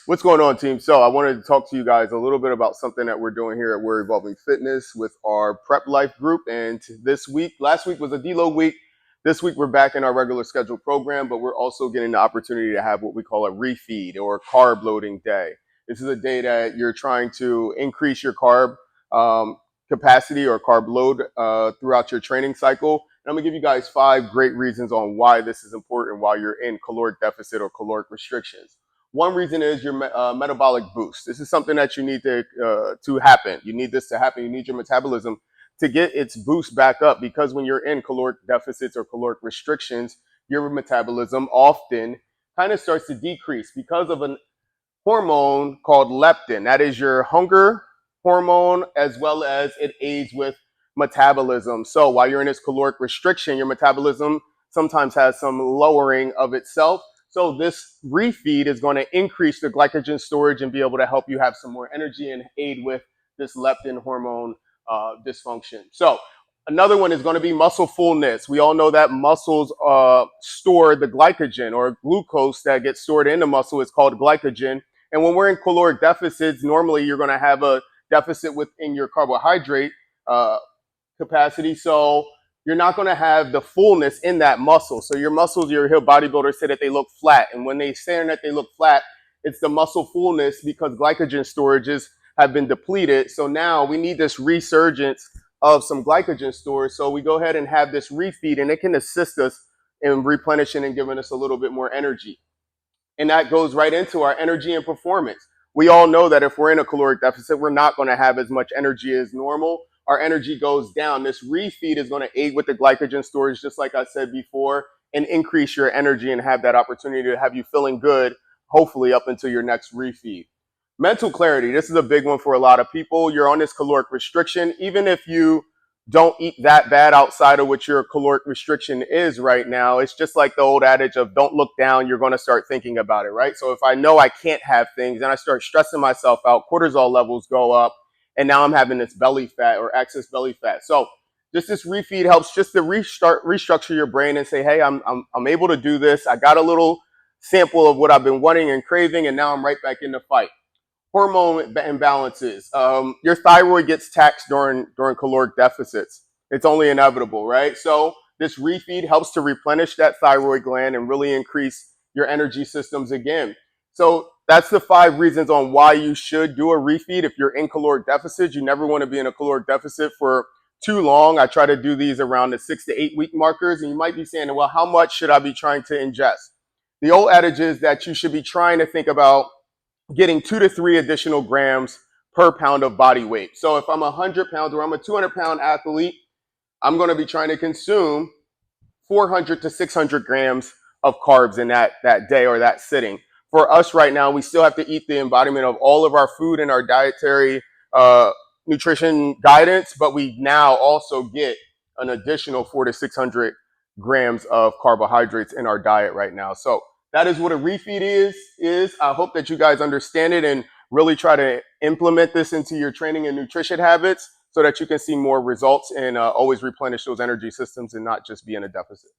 What's going on, team? So I wanted to talk to you guys a little bit about something that we're doing here at We're Evolving Fitness with our Prep Life group. And last week was a deload week. This week we're back in our regular scheduled program, but we're also getting the opportunity to have what we call a refeed or carb loading day. This is a day that you're trying to increase your carb capacity or carb load throughout your training cycle. And I'm gonna give you guys 5 great reasons on why this is important while you're in caloric deficit or caloric restrictions. One reason is your metabolic boost. This is something that you need to happen. You need this to happen. You need your metabolism to get its boost back up, because when you're in caloric deficits or caloric restrictions, your metabolism often kind of starts to decrease because of a hormone called leptin. That is your hunger hormone, as well as it aids with metabolism. So while you're in this caloric restriction, your metabolism sometimes has some lowering of itself. So this refeed is going to increase the glycogen storage and be able to help you have some more energy and aid with this leptin hormone dysfunction. So another one is going to be muscle fullness. We all know that muscles store the glycogen or glucose that gets stored in the muscle is called glycogen. And when we're in caloric deficits, normally you're going to have a deficit within your carbohydrate capacity. So you're not going to have the fullness in that muscle. So your muscles, you'll hear bodybuilders say that they look flat. And when they say that they look flat, it's the muscle fullness because glycogen storages have been depleted. So now we need this resurgence of some glycogen storage. So we go ahead and have this refeed, and it can assist us in replenishing and giving us a little bit more energy. And that goes right into our energy and performance. We all know that if we're in a caloric deficit, we're not going to have as much energy as normal. Our energy goes down. This refeed is going to aid with the glycogen storage, just like I said before, and increase your energy and have that opportunity to have you feeling good, hopefully up until your next refeed. Mental clarity. This is a big one for a lot of people. You're on this caloric restriction. Even if you don't eat that bad outside of what your caloric restriction is right now, it's just like the old adage of don't look down, you're going to start thinking about it, right? So if I know I can't have things and I start stressing myself out, cortisol levels go up, and now I'm having this belly fat or excess belly fat. So just this refeed helps just to restructure your brain and say, hey, I'm able to do this. I got a little sample of what I've been wanting and craving, and now I'm right back in the fight. Hormone imbalances. Your thyroid gets taxed during caloric deficits. It's only inevitable, right? So this refeed helps to replenish that thyroid gland and really increase your energy systems again. So that's the 5 reasons on why you should do a refeed if you're in caloric deficit. You never want to be in a caloric deficit for too long. I try to do these around the 6 to 8 week markers, and you might be saying, well, how much should I be trying to ingest? The old adage is that you should be trying to think about getting 2 to 3 additional grams per pound of body weight. So if I'm 100 pounds or I'm a 200-pound athlete, I'm going to be trying to consume 400 to 600 grams of carbs in that day or that sitting. For us right now, we still have to eat the embodiment of all of our food and our dietary nutrition guidance, but we now also get an additional 400 to 600 grams of carbohydrates in our diet right now. So that is what a refeed is. I hope that you guys understand it and really try to implement this into your training and nutrition habits so that you can see more results and always replenish those energy systems and not just be in a deficit.